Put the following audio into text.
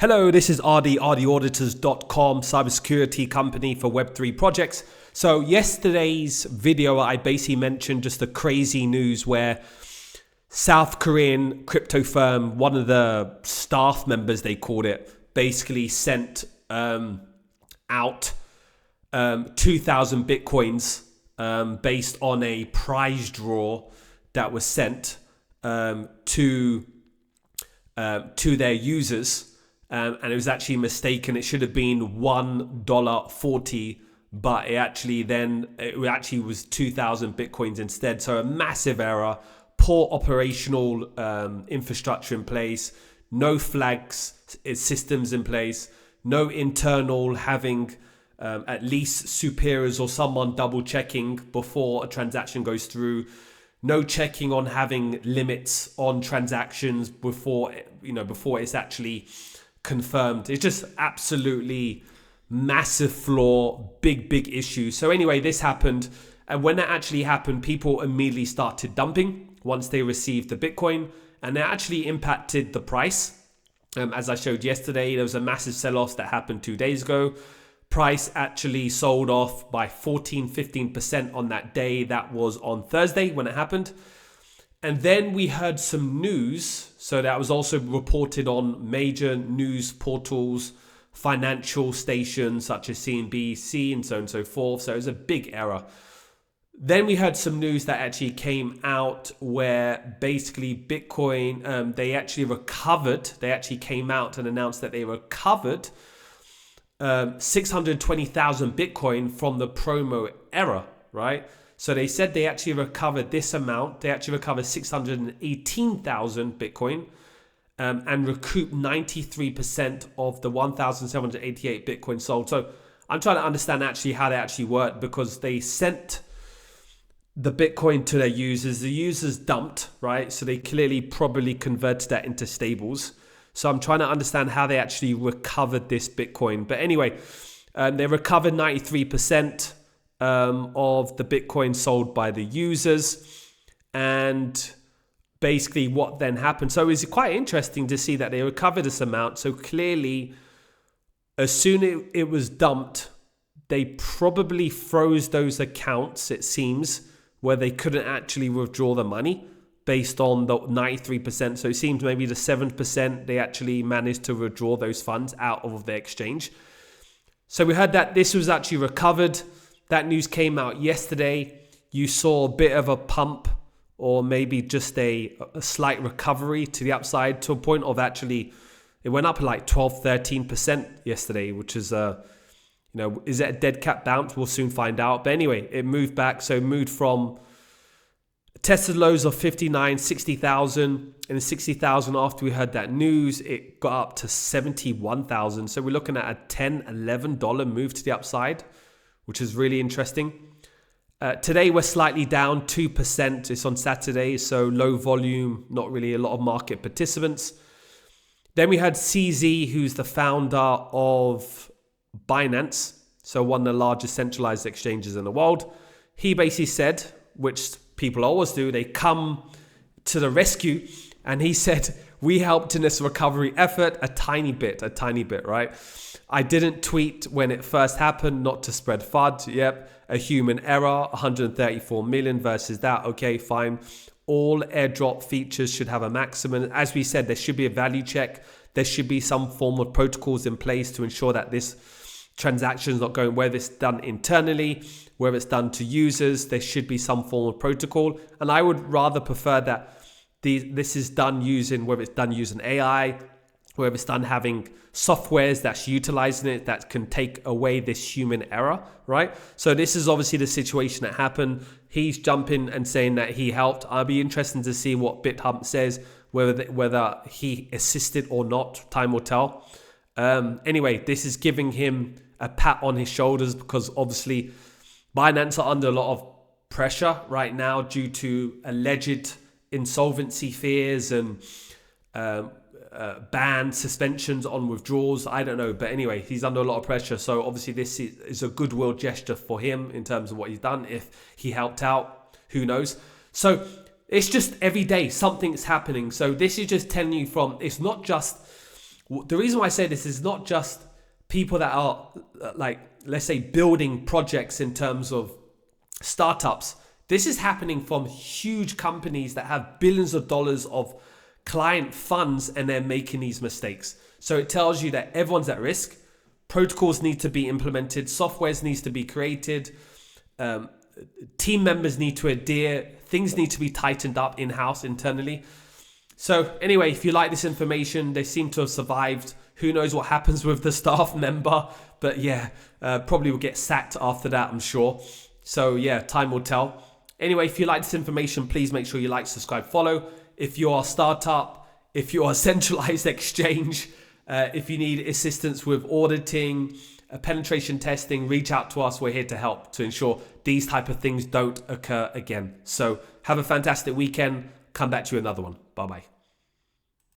Hello, this is RD, RDauditors.com, cybersecurity company for Web3 projects. So yesterday's video, I basically mentioned just the crazy news where South Korean crypto firm, one of the staff members, they called it, basically sent out 2,000 Bitcoins based on a prize draw that was sent to their users. And it was actually mistaken. It should have been $1.40, but it actually was 2,000 Bitcoins instead. So a massive error, poor operational infrastructure in place, no flags systems in place, no internal having at least superiors or someone double checking before a transaction goes through. No checking on having limits on transactions before it's actually confirmed. It's just absolutely massive flaw, big issue. So anyway, this happened, and when that actually happened, people immediately started dumping once they received the Bitcoin, and it actually impacted the price. As I showed yesterday, there was a massive sell-off that happened 2 days ago. Price actually sold off by 15% on that day. That was on Thursday when it happened. And then we heard some news. So that was also reported on major news portals, financial stations such as CNBC and so on and so forth. So it was a big error. Then we heard some news that actually came out where basically Bitcoin, they actually recovered. They actually came out and announced that they recovered 620,000 Bitcoin from the promo error, right? So they said they actually recovered this amount. They actually recovered 618,000 Bitcoin and recouped 93% of the 1,788 Bitcoin sold. So I'm trying to understand actually how they actually worked, because they sent the Bitcoin to their users. The users dumped, right? So they clearly probably converted that into stables. So I'm trying to understand how they actually recovered this Bitcoin. But anyway, they recovered 93% of the Bitcoin sold by the users. And basically what then happened. So it's quite interesting to see that they recovered this amount. So clearly, as soon as it was dumped, they probably froze those accounts, it seems, where they couldn't actually withdraw the money based on the 93%. So it seems maybe the 7% they actually managed to withdraw those funds out of their exchange. So we heard that this was actually recovered. That news came out yesterday. You saw a bit of a pump, or maybe just a slight recovery to the upside, to a point of actually, it went up like 12-13% yesterday, which is is it a dead cat bounce? We'll soon find out. But anyway, it moved back. So it moved from tested lows of 59, 60,000, and 60,000 after we heard that news, it got up to 71,000. So we're looking at a $10, $11 move to the upside, which is really interesting. Today we're slightly down 2%. It's on Saturday, so low volume, not really a lot of market participants. Then we had CZ, who's the founder of Binance, so one of the largest centralized exchanges in the world. He basically said, which people always do, they come to the rescue, and he said, we helped in this recovery effort a tiny bit, right? I didn't tweet when it first happened, not to spread FUD. Yep, a human error, 134 million versus that. Okay, fine. All airdrop features should have a maximum. As we said, there should be a value check. There should be some form of protocols in place to ensure that this transaction is not going, whether it's done internally, whether it's done to users, there should be some form of protocol. And I would rather prefer that this is done using, whether it's done using AI, whether it's done having softwares that's utilizing it that can take away this human error, right? So this is obviously the situation that happened. He's jumping and saying that he helped. I'll be interested to see what Bithumb says, whether he assisted or not. Time will tell. Anyway, this is giving him a pat on his shoulders, because obviously Binance are under a lot of pressure right now due to alleged insolvency fears and ban suspensions on withdrawals. I don't know, but anyway, he's under a lot of pressure. So obviously this is a goodwill gesture for him in terms of what he's done. If he helped out, who knows? So it's just every day something's happening. So this is just telling you it's not just The reason why I say this is not just people that are like, let's say, building projects in terms of startups. This is happening from huge companies that have billions of dollars of client funds, and they're making these mistakes. So it tells you that everyone's at risk. Protocols need to be implemented. Softwares needs to be created. Team members need to adhere. Things need to be tightened up in-house, internally. So anyway, if you like this information, they seem to have survived. Who knows what happens with the staff member? But yeah, probably will get sacked after that, I'm sure. So yeah, time will tell. Anyway, if you like this information, please make sure you like, subscribe, follow. If you are a startup, if you are a centralized exchange, if you need assistance with auditing, penetration testing, reach out to us. We're here to help to ensure these type of things don't occur again. So have a fantastic weekend. Come back to you another one. Bye-bye.